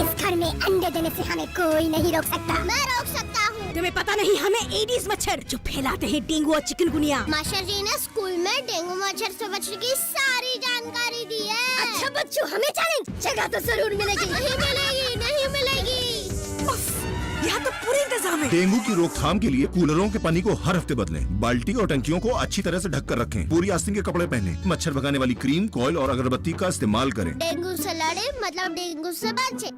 इस घर में अंडे देने से हमें कोई नहीं रोक सकता। मैं रोक सकता हूँ। तुम्हें पता नहीं हमें एडिस मच्छर जो फैलाते हैं डेंगू और चिकनगुनिया। मास्टर जी ने स्कूल में डेंगू मच्छर से बचने की सारी जानकारी दी है। अच्छा बच्चों, हमें चैलेंज जगह तो जरूर मिलेगी। नहीं मिलेगी, नहीं मिलेगी। यहाँ तो पूरे इंतजाम है। डेंगू की रोकथाम के लिए कूलरों के पानी को हर हफ्ते बदलें। बाल्टी और टंकियों को अच्छी तरह से ढक कर रखें। पूरी आस्तीन के कपड़े पहनें। मच्छर भगाने वाली क्रीम, कॉइल और अगरबत्ती का इस्तेमाल करें। डेंगू से लड़े मतलब डेंगू से बचे।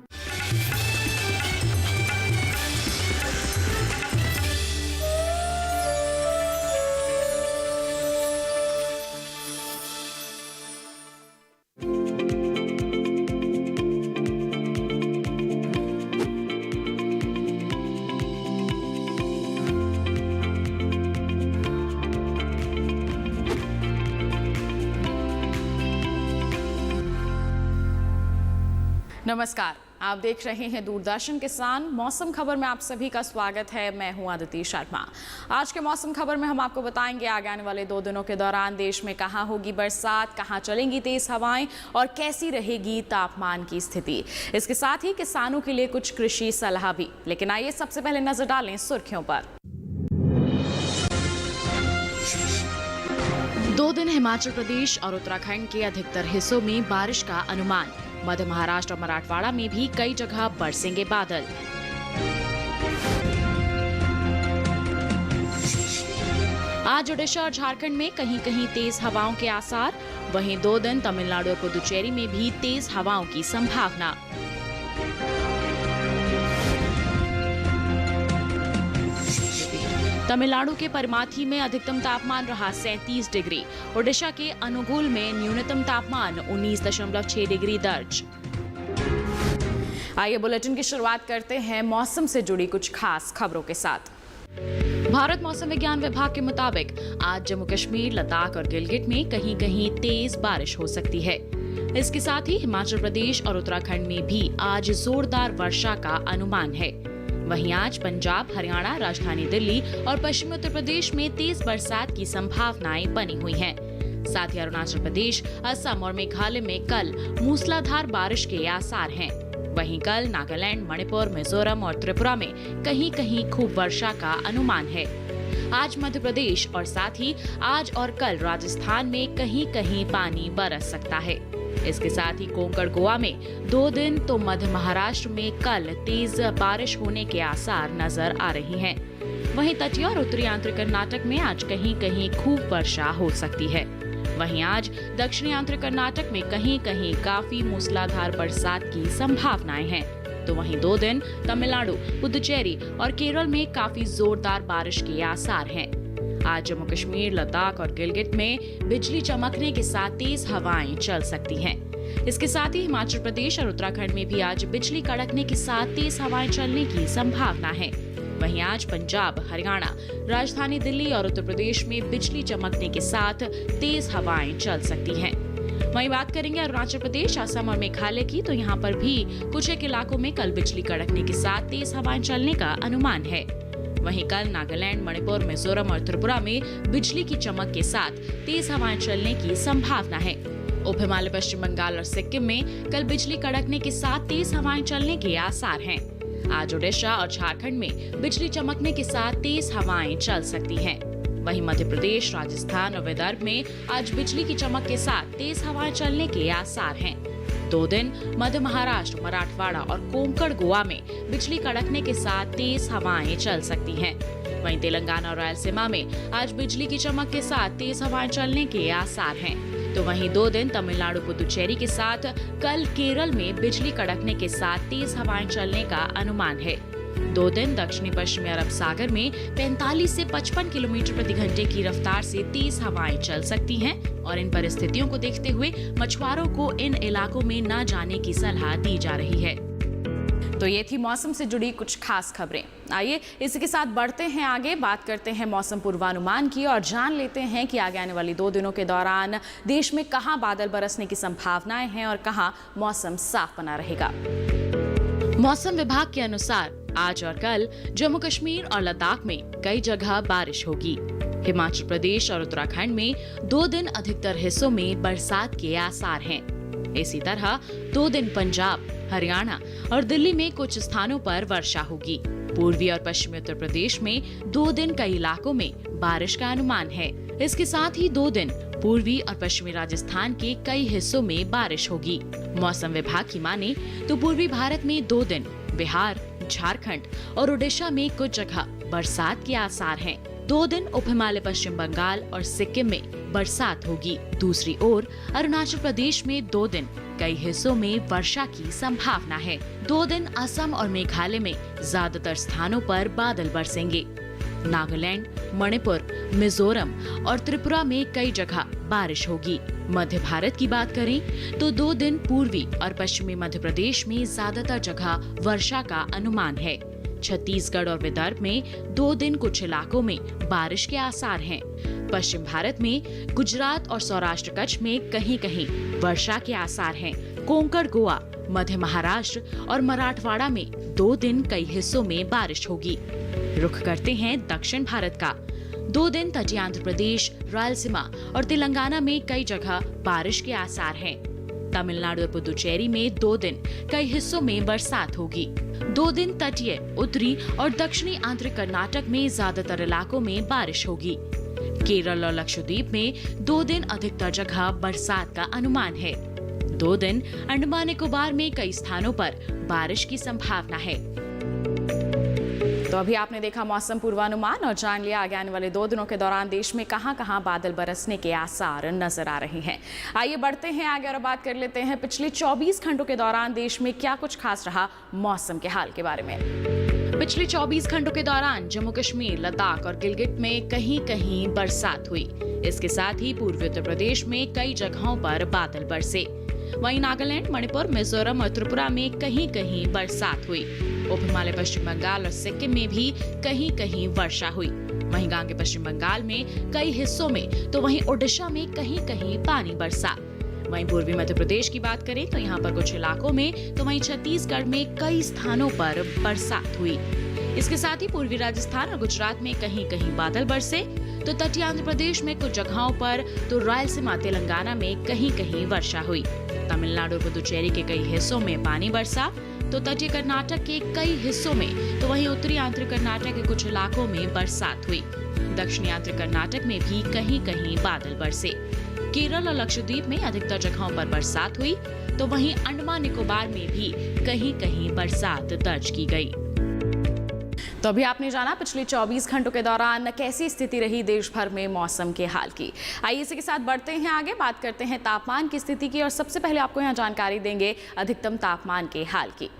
नमस्कार, आप देख रहे हैं दूरदर्शन किसान। मौसम खबर में आप सभी का स्वागत है। मैं हूं अदिति शर्मा। आज के मौसम खबर में हम आपको बताएंगे आगे आने वाले 2 दिनों के दौरान देश में कहां होगी बरसात, कहां चलेंगी तेज हवाएं और कैसी रहेगी तापमान की स्थिति। इसके साथ ही किसानों के लिए कुछ कृषि सलाह भी। लेकिन आइए सबसे पहले नजर डालें सुर्खियों पर। 2 दिन हिमाचल प्रदेश और उत्तराखंड के अधिकतर हिस्सों में बारिश का अनुमान। मध्य महाराष्ट्र और मराठवाड़ा में भी कई जगह बरसेंगे बादल। आज ओडिशा और झारखंड में कहीं कहीं तेज हवाओं के आसार। वहीं 2 दिन तमिलनाडु और पुदुचेरी में भी तेज हवाओं की संभावना। तमिलनाडु के परमाथी में अधिकतम तापमान रहा 37 डिग्री। ओडिशा के अनुगुल में न्यूनतम तापमान 19.6 डिग्री दर्ज। आइए बुलेटिन की शुरुआत करते हैं मौसम से जुड़ी कुछ खास खबरों के साथ। भारत मौसम विज्ञान विभाग के मुताबिक आज जम्मू कश्मीर, लद्दाख और गिलगित में कहीं कहीं तेज बारिश हो सकती है। इसके साथ ही हिमाचल प्रदेश और उत्तराखंड में भी आज जोरदार वर्षा का अनुमान है। वहीं आज पंजाब, हरियाणा, राजधानी दिल्ली और पश्चिमी उत्तर प्रदेश में तेज बरसात की संभावनाएं बनी हुई हैं। साथ ही अरुणाचल प्रदेश, असम और मेघालय में कल मूसलाधार बारिश के आसार हैं। वहीं कल नागालैंड, मणिपुर, मिजोरम और त्रिपुरा में कहीं कहीं खूब वर्षा का अनुमान है। आज मध्य प्रदेश और साथ ही आज और कल राजस्थान में कहीं कहीं पानी बरस सकता है। इसके साथ ही कोंकण, गोवा में 2 दिन तो मध्य महाराष्ट्र में कल तेज बारिश होने के आसार नजर आ रही हैं। वहीं तटीय और उत्तरी आंध्र कर्नाटक में आज कहीं कहीं खूब वर्षा हो सकती है। वहीं आज दक्षिणी आंध्र कर्नाटक में कहीं कहीं काफी मूसलाधार बरसात की संभावनाएं हैं। तो वहीं 2 दिन तमिलनाडु, पुदुचेरी और केरल में काफी जोरदार बारिश के आसार हैं। आज जम्मू कश्मीर, लद्दाख और गिलगित में बिजली चमकने के साथ तेज हवाएं चल सकती हैं। इसके साथ ही हिमाचल प्रदेश और उत्तराखंड में भी आज बिजली कड़कने के साथ तेज हवाएं चलने की संभावना है। वहीं आज पंजाब, हरियाणा, राजधानी दिल्ली और उत्तर प्रदेश में बिजली चमकने के साथ तेज हवाएं चल सकती हैं। वहीं बात करेंगे अरुणाचल प्रदेश, असम और मेघालय की, तो यहाँ पर भी कुछ एक इलाकों में कल बिजली कड़कने के साथ तेज हवाएं चलने का अनुमान है। वहीं कल नागालैंड, मणिपुर, मिजोरम और त्रिपुरा में बिजली की चमक के साथ तेज हवाएं चलने की संभावना है। उप हिमालय, पश्चिम बंगाल और सिक्किम में कल बिजली कड़कने के साथ तेज हवाएं चलने के आसार हैं। आज ओडिशा और झारखंड में बिजली चमकने के साथ तेज हवाएं चल सकती हैं। वहीं मध्य प्रदेश, राजस्थान और विदर्भ में आज बिजली की चमक के साथ तेज हवाएं चलने के आसार हैं। 2 दिन मध्य महाराष्ट्र, मराठवाड़ा और कोंकण, गोवा में बिजली कड़कने के साथ तेज हवाएं चल सकती हैं। वहीं तेलंगाना और रायलसीमा में आज बिजली की चमक के साथ तेज हवाएं चलने के आसार हैं। तो वहीं 2 दिन तमिलनाडु, पुदुचेरी के साथ कल केरल में बिजली कड़कने के साथ तेज हवाएं चलने का अनुमान है। 2 दिन दक्षिणी पश्चिमी अरब सागर में 45 से 55 किलोमीटर प्रति घंटे की रफ्तार से तेज हवाएं चल सकती हैं और इन परिस्थितियों को देखते हुए मछुआरों को इन इलाकों में न जाने की सलाह दी जा रही है। तो ये थी मौसम से जुड़ी कुछ खास खबरें। आइए इसी के साथ बढ़ते हैं आगे, बात करते हैं मौसम पूर्वानुमान की और जान लेते हैं कि आगे आने वाली 2 दिनों के दौरान देश में कहां बादल बरसने की संभावनाएं हैं और कहां मौसम साफ बना रहेगा। मौसम विभाग के अनुसार आज और कल जम्मू कश्मीर और लद्दाख में कई जगह बारिश होगी। हिमाचल प्रदेश और उत्तराखंड में 2 दिन अधिकतर हिस्सों में बरसात के आसार हैं। इसी तरह 2 दिन पंजाब, हरियाणा और दिल्ली में कुछ स्थानों पर वर्षा होगी। पूर्वी और पश्चिमी उत्तर प्रदेश में 2 दिन कई इलाकों में बारिश का अनुमान है। इसके साथ ही 2 दिन पूर्वी और पश्चिमी राजस्थान के कई हिस्सों में बारिश होगी। मौसम विभाग की माने तो पूर्वी भारत में 2 दिन बिहार, झारखंड और ओडिशा में कुछ जगह बरसात के आसार हैं। 2 दिन उप हिमालय पश्चिम बंगाल और सिक्किम में बरसात होगी। दूसरी ओर अरुणाचल प्रदेश में 2 दिन कई हिस्सों में वर्षा की संभावना है। 2 दिन असम और मेघालय में ज्यादातर स्थानों पर बादल बरसेंगे। नागालैंड, मणिपुर, मिजोरम और त्रिपुरा में कई जगह बारिश होगी। मध्य भारत की बात करें तो 2 दिन पूर्वी और पश्चिमी मध्य प्रदेश में ज्यादातर जगह वर्षा का अनुमान है। छत्तीसगढ़ और विदर्भ में 2 दिन कुछ इलाकों में बारिश के आसार हैं। पश्चिम भारत में गुजरात और सौराष्ट्र कच्छ में कहीं-कहीं वर्षा के आसार हैं। कोंकण, गोवा, मध्य महाराष्ट्र और मराठवाड़ा में 2 दिन कई हिस्सों में बारिश होगी। रुख करते हैं दक्षिण भारत का। 2 दिन तटीय आंध्र प्रदेश, रायलसीमा और तेलंगाना में कई जगह बारिश के आसार हैं। तमिलनाडु और पुदुचेरी में 2 दिन कई हिस्सों में बरसात होगी। 2 दिन तटीय, उत्तरी और दक्षिणी आंध्र कर्नाटक में ज्यादातर इलाकों में बारिश होगी। केरल और लक्षद्वीप में 2 दिन अधिकतर जगह बरसात का अनुमान है। 2 दिन अंडमान निकोबार में कई स्थानों पर बारिश की संभावना है। तो अभी आपने देखा मौसम पूर्वानुमान और जान लिया आगे आने वाले 2 दिनों के दौरान देश में कहां-कहां बादल बरसने के आसार नजर आ रहे हैं। आइए बढ़ते हैं आगे और बात कर लेते हैं पिछले 24 घंटों के दौरान देश में क्या कुछ खास रहा मौसम के हाल के बारे में। पिछले 24 घंटों के दौरान जम्मू कश्मीर, लद्दाख और गिलगित में कहीं-कहीं बरसात हुई। इसके साथ ही पूर्वी उत्तर प्रदेश में कई जगहों पर बादल बरसे। वहीं नागालैंड, मणिपुर, मिजोरम और त्रिपुरा में कहीं-कहीं बरसात हुई। उप हिमालय पश्चिम बंगाल और सिक्किम में भी कहीं-कहीं वर्षा हुई। वहीं गांगे पश्चिम बंगाल में कई हिस्सों में तो वहीं ओडिशा में कहीं-कहीं पानी बरसा। वहीं पूर्वी मध्य प्रदेश की बात करें तो यहाँ पर कुछ इलाकों में तो वहीं छत्तीसगढ़ में कई स्थानों पर बरसात हुई। इसके साथ ही पूर्वी राजस्थान और गुजरात में कहीं-कहीं बादल बरसे तो तटीय आंध्र प्रदेश में कुछ जगहों पर तो रायलसीमा, तेलंगाना में कहीं-कहीं वर्षा हुई। तमिलनाडु और पुदुचेरी के कई हिस्सों में पानी बरसा तो तटीय कर्नाटक के कई हिस्सों में तो वहीं उत्तरी आंध्र कर्नाटक के कुछ इलाकों में बरसात हुई। दक्षिणी आंध्र कर्नाटक में भी कहीं-कहीं बादल बरसे। केरल और लक्षद्वीप में अधिकतर जगहों पर बरसात हुई तो वहीं अंडमान निकोबार में भी कहीं-कहीं बरसात दर्ज की गई। तो अभी आपने जाना पिछले 24 घंटों के दौरान कैसी स्थिति रही देश भर में मौसम के हाल की। आइए इसी के साथ बढ़ते हैं आगे, बात करते हैं तापमान की स्थिति की और सबसे पहले आपको यहाँ जानकारी देंगे अधिकतम तापमान के हाल की।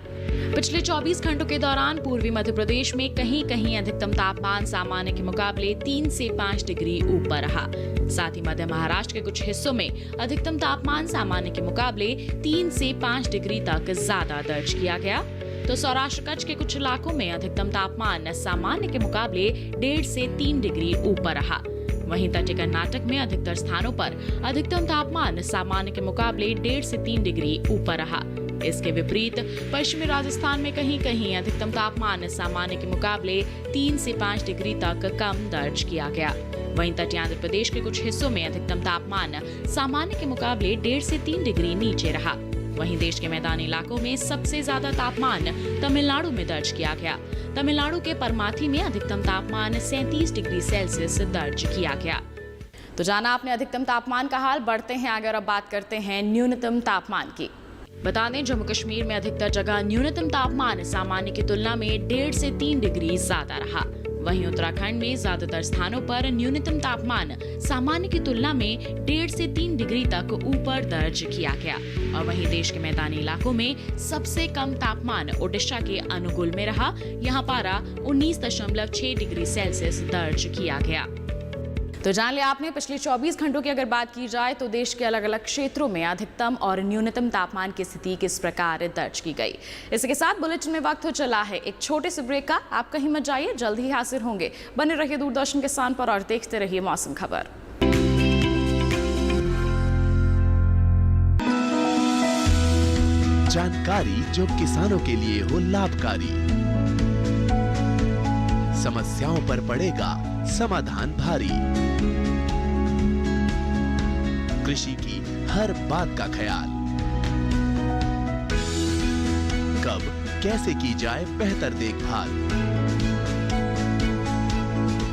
पिछले 24 घंटों के दौरान पूर्वी मध्य प्रदेश में कहीं-कहीं अधिकतम तापमान सामान्य के मुकाबले 3 से 5 डिग्री ऊपर रहा। साथ ही मध्य महाराष्ट्र के कुछ हिस्सों में अधिकतम तापमान सामान्य के मुकाबले 3 से 5 डिग्री तक ज्यादा दर्ज किया गया। तो सौराष्ट्र कच्छ के कुछ इलाकों में अधिकतम तापमान सामान्य के मुकाबले 1.5 से 3 डिग्री ऊपर रहा। वहीं तटीय कर्नाटक में अधिकतर स्थानों पर अधिकतम तापमान सामान्य के मुकाबले 1.5 से 3 डिग्री ऊपर रहा। इसके विपरीत पश्चिमी राजस्थान में कहीं-कहीं अधिकतम तापमान सामान्य के मुकाबले 3 से 5 डिग्री तक कम दर्ज किया गया। वहीं तटीय आंध्र प्रदेश के कुछ हिस्सों में अधिकतम तापमान सामान्य के मुकाबले 1.5 से 3 डिग्री नीचे रहा। वहीं देश के मैदानी इलाकों में सबसे ज्यादा तापमान तमिलनाडु में दर्ज किया गया। तमिलनाडु के परमाथी में अधिकतम तापमान 37 डिग्री सेल्सियस दर्ज किया गया। तो जाना आपने अधिकतम तापमान का हाल, बढ़ते हैं आगे और अब बात करते हैं न्यूनतम तापमान की। बता दें जम्मू कश्मीर में अधिकतर जगह न्यूनतम तापमान सामान्य की तुलना में 1.5 से 3 डिग्री ज्यादा रहा। वहीं उत्तराखंड में ज्यादातर स्थानों पर न्यूनतम तापमान सामान्य की तुलना में 1.5 से 3 डिग्री तक ऊपर दर्ज किया गया। और वहीं देश के मैदानी इलाकों में सबसे कम तापमान ओडिशा के अनुगुल में रहा। यहाँ पारा 19.6 डिग्री सेल्सियस दर्ज किया गया। तो जान लिया आपने पिछले 24 घंटों की अगर बात की जाए तो देश के अलग अलग क्षेत्रों में अधिकतम और न्यूनतम तापमान की स्थिति किस प्रकार दर्ज की गई। इसी के साथ बुलेटिन में वक्त हो चला है एक छोटे से ब्रेक का। आप कहीं मत जाइए, जल्द ही हाजिर होंगे। बने रहिए दूरदर्शन किसान पर और देखते रहिए मौसम खबर। जानकारी जो किसानों के लिए हो लाभकारी, समस्याओं पर पड़ेगा समाधान भारी, कृषि की हर बात का ख्याल कब कैसे की जाए बेहतर देखभाल,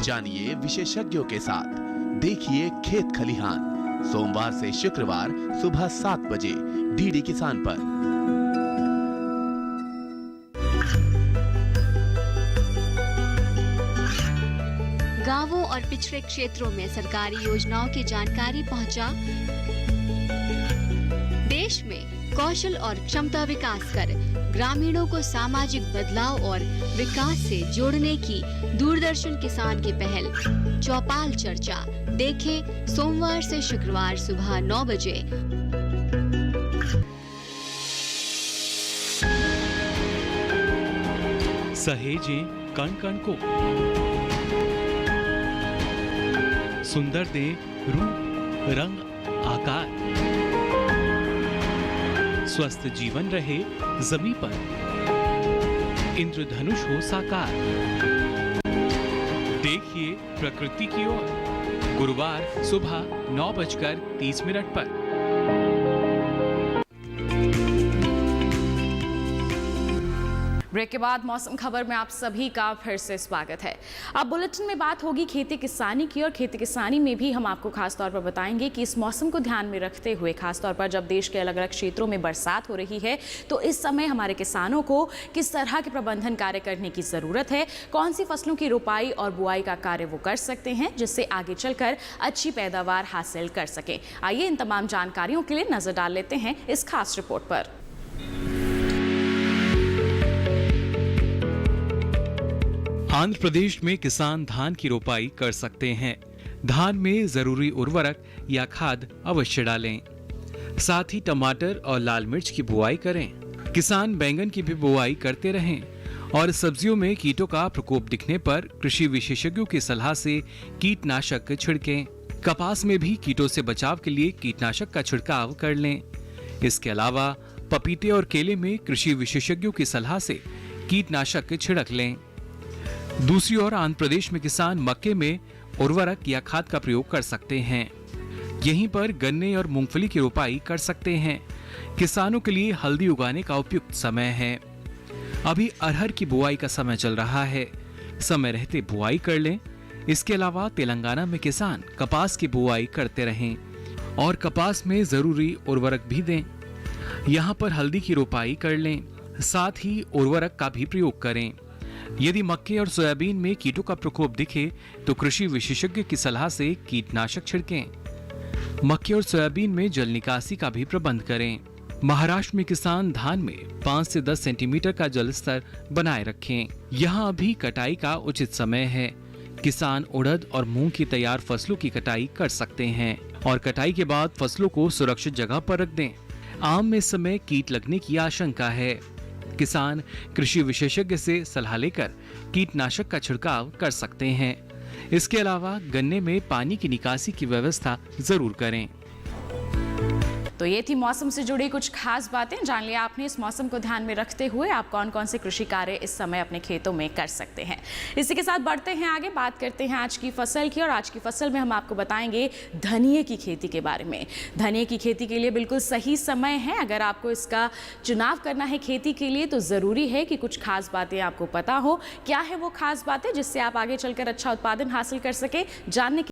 जानिए विशेषज्ञों के साथ। देखिए खेत खलिहान, सोमवार से शुक्रवार सुबह 7 बजे डीडी किसान पर। गांवों और पिछड़े क्षेत्रों में सरकारी योजनाओं की जानकारी पहुंचा। देश में कौशल और क्षमता विकास कर ग्रामीणों को सामाजिक बदलाव और विकास से जोड़ने की दूरदर्शन किसान की पहल चौपाल चर्चा देखें सोमवार से शुक्रवार सुबह 9 बजे। सहेजें कण कण को, सुंदर दे रूप रंग आकार, स्वस्थ जीवन रहे जमीन पर, इंद्रधनुष हो साकार। देखिए प्रकृति की ओर, गुरुवार सुबह 9:30 पर। ब्रेक के बाद मौसम खबर में आप सभी का फिर से स्वागत है। अब बुलेटिन में बात होगी खेती किसानी की, और खेती किसानी में भी हम आपको खास तौर पर बताएंगे कि इस मौसम को ध्यान में रखते हुए, खास तौर पर जब देश के अलग अलग क्षेत्रों में बरसात हो रही है, तो इस समय हमारे किसानों को किस तरह के प्रबंधन कार्य करने की ज़रूरत है, कौन सी फसलों की रोपाई और बुआई का कार्य वो कर सकते हैं जिससे आगे चलकर अच्छी पैदावार हासिल कर सकें। आइए इन तमाम जानकारियों के लिए नजर डाल लेते हैं इस खास रिपोर्ट पर। आंध्र प्रदेश में किसान धान की रोपाई कर सकते हैं। धान में जरूरी उर्वरक या खाद अवश्य डालें। साथ ही टमाटर और लाल मिर्च की बुआई करें। किसान बैंगन की भी बुआई करते रहें और सब्जियों में कीटों का प्रकोप दिखने पर कृषि विशेषज्ञों की सलाह से कीटनाशक छिड़कें। कपास में भी कीटों से बचाव के लिए कीटनाशक का छिड़काव कर लें। इसके अलावा पपीते और केले में कृषि विशेषज्ञों की सलाह से कीटनाशक छिड़क लें। दूसरी ओर आंध्र प्रदेश में किसान मक्के में उर्वरक या खाद का प्रयोग कर सकते हैं। यहीं पर गन्ने और मूंगफली की रोपाई कर सकते हैं। किसानों के लिए हल्दी उगाने का उपयुक्त समय है। अभी अरहर की बुआई का समय चल रहा है, समय रहते बुआई कर लें। इसके अलावा तेलंगाना में किसान कपास की बुआई करते रहें और कपास में जरूरी उर्वरक भी दें। यहाँ पर हल्दी की रोपाई कर लें, साथ ही उर्वरक का भी प्रयोग करें। यदि मक्के और सोयाबीन में कीटों का प्रकोप दिखे तो कृषि विशेषज्ञ की सलाह से कीटनाशक छिड़कें। मक्के और सोयाबीन में जल निकासी का भी प्रबंध करें। महाराष्ट्र में किसान धान में 5 से 10 सेंटीमीटर का जल स्तर बनाए रखें। यहाँ अभी कटाई का उचित समय है। किसान उड़द और मूंग की तैयार फसलों की कटाई कर सकते हैं और कटाई के बाद फसलों को सुरक्षित जगह पर रख दें। आम में इस समय कीट लगने की आशंका है। किसान कृषि विशेषज्ञ से सलाह लेकर कीटनाशक का छिड़काव कर सकते हैं। इसके अलावा गन्ने में पानी की निकासी की व्यवस्था जरूर करें। तो ये थी मौसम से जुड़ी कुछ खास बातें। जान लिया आपने इस मौसम को ध्यान में रखते हुए आप कौन कौन से कृषि कार्य इस समय अपने खेतों में कर सकते हैं। इसी के साथ बढ़ते हैं आगे, बात करते हैं आज की फसल की, और आज की फसल में हम आपको बताएंगे धनिये की खेती के बारे में। धनिये की खेती के लिए बिल्कुल सही समय है। अगर आपको इसका चुनाव करना है खेती के लिए तो ज़रूरी है कि कुछ खास बातें आपको पता हो। क्या है वो खास बातें जिससे आप आगे चलकर अच्छा उत्पादन हासिल कर सके, जानने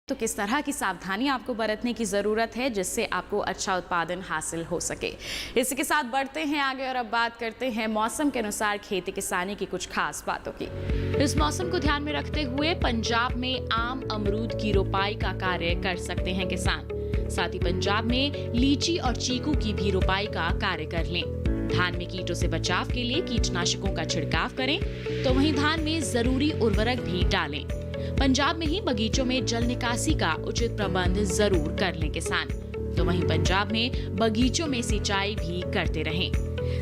तो किस तरह की सावधानी आपको बरतने की ज़रूरत है जिससे आपको अच्छा उत्पादन हासिल हो सके। इसी के साथ बढ़ते हैं आगे और अब बात करते हैं मौसम के अनुसार खेती किसानी की कुछ खास बातों की। इस मौसम को ध्यान में रखते हुए पंजाब में आम अमरूद की रोपाई का कार्य कर सकते हैं किसान। साथ ही पंजाब में लीची और चीकू की भी रोपाई का कार्य कर लें। धान में कीटों से बचाव के लिए कीटनाशकों का छिड़काव करें, तो वहीं धान में जरूरी उर्वरक भी डालें। पंजाब में ही बगीचों में जल निकासी का उचित प्रबंध जरूर कर लें किसान, तो वहीं पंजाब में बगीचों में सिंचाई भी करते रहें।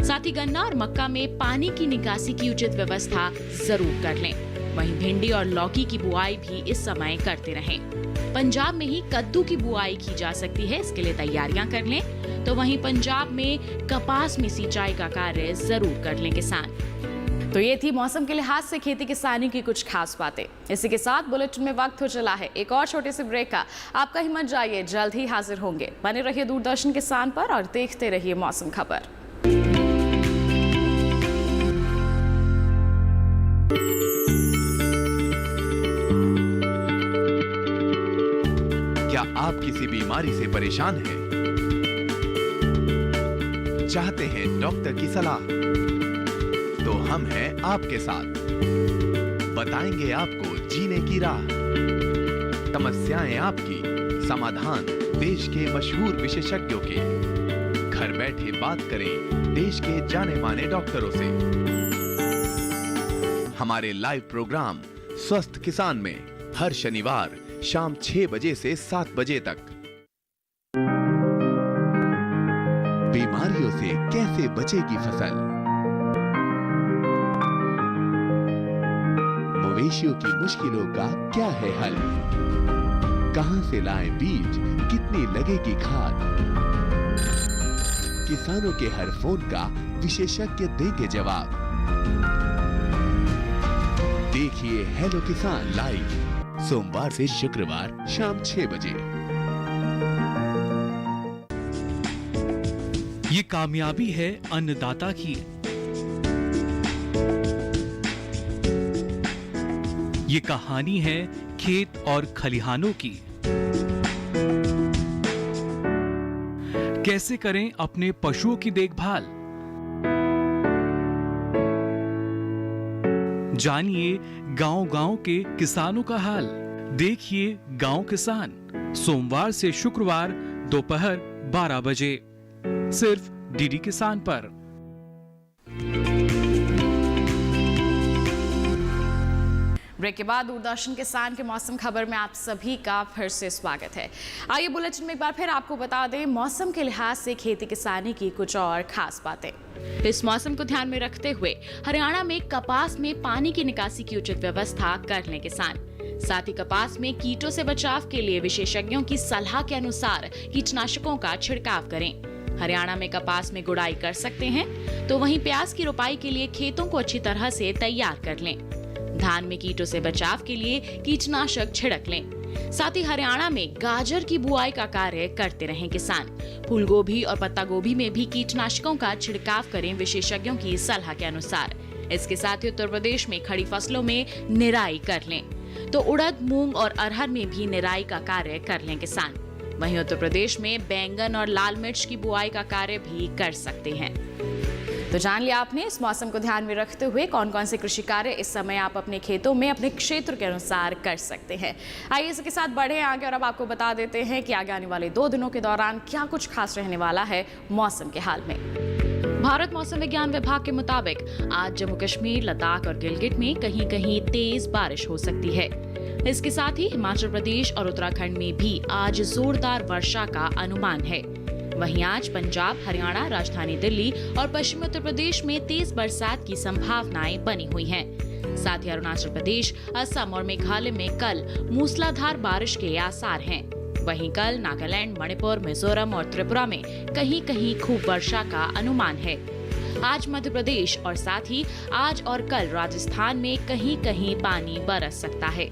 साथ ही गन्ना और मक्का में पानी की निकासी की उचित व्यवस्था जरूर कर लें। वहीं भिंडी और लौकी की बुआई भी इस समय करते रहें। पंजाब में ही कद्दू की बुआई की जा सकती है, इसके लिए तैयारियां कर लें। तो वहीं पंजाब में कपास में सिंचाई का कार्य जरूर कर लें किसान। तो ये थी मौसम के लिहाज से खेती किसानी की कुछ खास बातें। इसी के साथ बुलेटिन में वक्त हो चला है एक और छोटे से ब्रेक का। आप कहीं मत जाइए, जल्द ही हाजिर होंगे। बने रहिए दूरदर्शन किसान पर और देखते रहिए मौसम खबर। क्या आप किसी बीमारी से परेशान हैं? चाहते हैं डॉक्टर की सलाह? तो हम हैं आपके साथ, बताएंगे आपको जीने की राह। समस्याएं आपकी, समाधान देश के मशहूर विशेषज्ञों के। घर बैठे बात करें देश के जाने माने डॉक्टरों से। हमारे लाइव प्रोग्राम स्वस्थ किसान में हर शनिवार शाम 6 बजे से 7 बजे तक। बीमारियों से कैसे बचेगी फसल? मवेशियों की मुश्किलों का क्या है हल? कहां से लाएं बीज, कितनी लगेगी खाद? किसानों के हर फोन का विशेषज्ञ देंगे जवाब। देखिए हेलो किसान लाइव सोमवार से शुक्रवार शाम 6 बजे। ये कामयाबी है अन्नदाता की। ये कहानी है खेत और खलिहानों की। कैसे करें अपने पशुओं की देखभाल, जानिए गांव-गांव के किसानों का हाल। देखिए गांव किसान सोमवार से शुक्रवार दोपहर 12 बजे सिर्फ डीडी किसान पर। ब्रेक के बाद दूरदर्शन किसान के मौसम खबर में आप सभी का फिर से स्वागत है। आइए बुलेटिन में एक बार फिर आपको बता दें मौसम के लिहाज से खेती किसानी की कुछ और खास बातें। इस मौसम को ध्यान में रखते हुए हरियाणा में कपास में पानी की निकासी की उचित व्यवस्था कर लें किसान। साथ ही कपास में कीटों से बचाव के लिए विशेषज्ञों की सलाह के अनुसार कीटनाशकों का छिड़काव करें। हरियाणा में कपास में गुड़ाई कर सकते हैं, तो वहीं प्याज की रोपाई के लिए खेतों को अच्छी तरह से तैयार कर लें। धान में कीटों से बचाव के लिए कीटनाशक छिड़क लें। साथ ही हरियाणा में गाजर की बुआई का कार्य करते रहें किसान। फूलगोभी और पत्ता गोभी में भी कीटनाशकों का छिड़काव करें विशेषज्ञों की सलाह के अनुसार। इसके साथ ही उत्तर प्रदेश में खड़ी फसलों में निराई कर लें, तो उड़द, मूंग और अरहर में भी निराई का कार्य कर लें किसान। वहीं उत्तर प्रदेश में बैंगन और लाल मिर्च की बुआई का कार्य भी कर सकते हैं। तो जान लिया आपने इस मौसम को ध्यान में रखते हुए कौन कौन से कृषि कार्य इस समय आप अपने खेतों में अपने क्षेत्र के अनुसार कर सकते हैं। आइए इसके साथ बढ़े आगे और अब आपको बता देते हैं कि आगे आने वाले 2 दिनों के दौरान क्या कुछ खास रहने वाला है मौसम के हाल में। भारत मौसम विज्ञान विभाग के मुताबिक आज जम्मू कश्मीर, लद्दाख और गिलगिट में कहीं कहीं तेज बारिश हो सकती है। इसके साथ ही हिमाचल प्रदेश और उत्तराखंड में भी आज जोरदार वर्षा का अनुमान है। वहीं आज पंजाब, हरियाणा, राजधानी दिल्ली और पश्चिमी उत्तर प्रदेश में तेज बरसात की संभावनाएं बनी हुई हैं। साथ ही अरुणाचल प्रदेश, असम और मेघालय में कल मूसलाधार बारिश के आसार हैं। वहीं कल नागालैंड, मणिपुर, मिजोरम और त्रिपुरा में कहीं कहीं खूब वर्षा का अनुमान है। आज मध्य प्रदेश और साथ ही आज और कल राजस्थान में कहीं कहीं पानी बरस सकता है।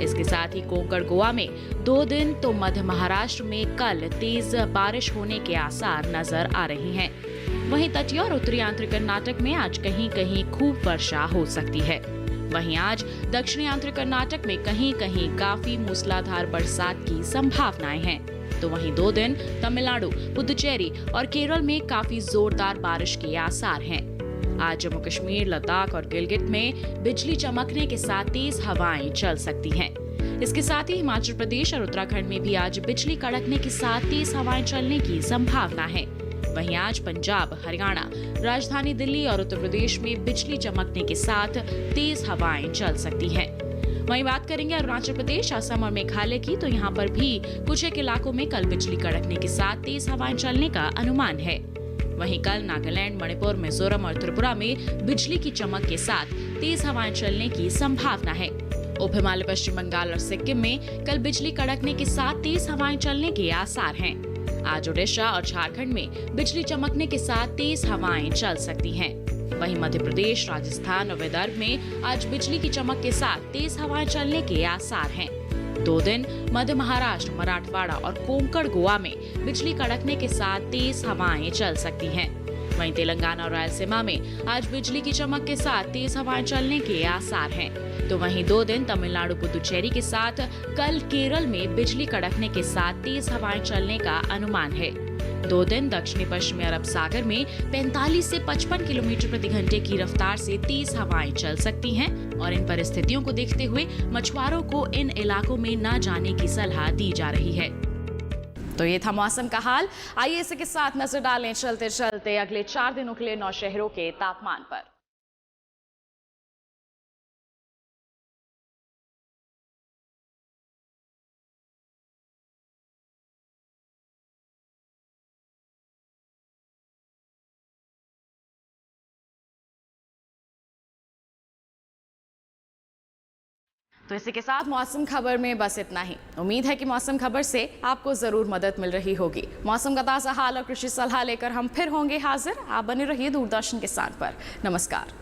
इसके साथ ही कोंकण, गोवा में 2 दिन तो मध्य महाराष्ट्र में कल तेज बारिश होने के आसार नजर आ रहे हैं। वहीं तटीय और उत्तरी आंध्र कर्नाटक में आज कहीं कहीं खूब वर्षा हो सकती है। वहीं आज दक्षिणी आंध्र कर्नाटक में कहीं कहीं काफी मूसलाधार बरसात की संभावनाएं हैं, तो वहीं 2 दिन तमिलनाडु, पुदुचेरी और केरल में काफी जोरदार बारिश के आसार हैं। आज जम्मू कश्मीर, लद्दाख और गिलगित में बिजली चमकने के साथ तेज हवाएं चल सकती हैं। इसके साथ ही हिमाचल प्रदेश और उत्तराखंड में भी आज बिजली कड़कने के साथ तेज हवाएं चलने की संभावना है। वहीं आज पंजाब, हरियाणा, राजधानी दिल्ली और उत्तर प्रदेश में बिजली चमकने के साथ तेज हवाएं चल सकती हैं। वहीं बात करेंगे अरुणाचल प्रदेश, असम और मेघालय की, तो यहाँ पर भी कुछ एक इलाकों में कल बिजली कड़कने के साथ तेज हवाएं चलने का अनुमान है। वहीं कल नागालैंड, मणिपुर, मिजोरम और त्रिपुरा में बिजली की चमक के साथ तेज हवाएं चलने की संभावना है। उप हिमालय, पश्चिम बंगाल और सिक्किम में कल बिजली कड़कने के साथ तेज हवाएं चलने के आसार हैं। आज ओडिशा और झारखंड में बिजली चमकने के साथ तेज हवाएं चल सकती हैं। वहीं मध्य प्रदेश, राजस्थान और विदर्भ में आज बिजली की चमक के साथ तेज हवाएं चलने के आसार हैं। 2 दिन मध्य महाराष्ट्र, मराठवाड़ा और कोंकण गोवा में बिजली कड़कने के साथ तेज हवाएं चल सकती हैं। वहीं तेलंगाना और रायलसीमा में आज बिजली की चमक के साथ तेज हवाएं चलने के आसार हैं। तो वहीं 2 दिन तमिलनाडु, पुदुचेरी के साथ कल केरल में बिजली कड़कने के साथ तेज हवाएं चलने का अनुमान है। 2 दिन दक्षिणी पश्चिमी अरब सागर में 45 से 55 किलोमीटर प्रति घंटे की रफ्तार से तेज हवाएं चल सकती हैं और इन परिस्थितियों को देखते हुए मछुआरों को इन इलाकों में न जाने की सलाह दी जा रही है। तो ये था मौसम का हाल। आइए इसी के साथ नजर डालें चलते चलते अगले 4 दिनों के लिए 9 शहरों के तापमान पर। तो इसी के साथ मौसम खबर में बस इतना ही। उम्मीद है कि मौसम खबर से आपको जरूर मदद मिल रही होगी। मौसम का ताज़ा हाल और कृषि सलाह लेकर हम फिर होंगे हाजिर। आप बने रहिए दूरदर्शन किसान पर। नमस्कार।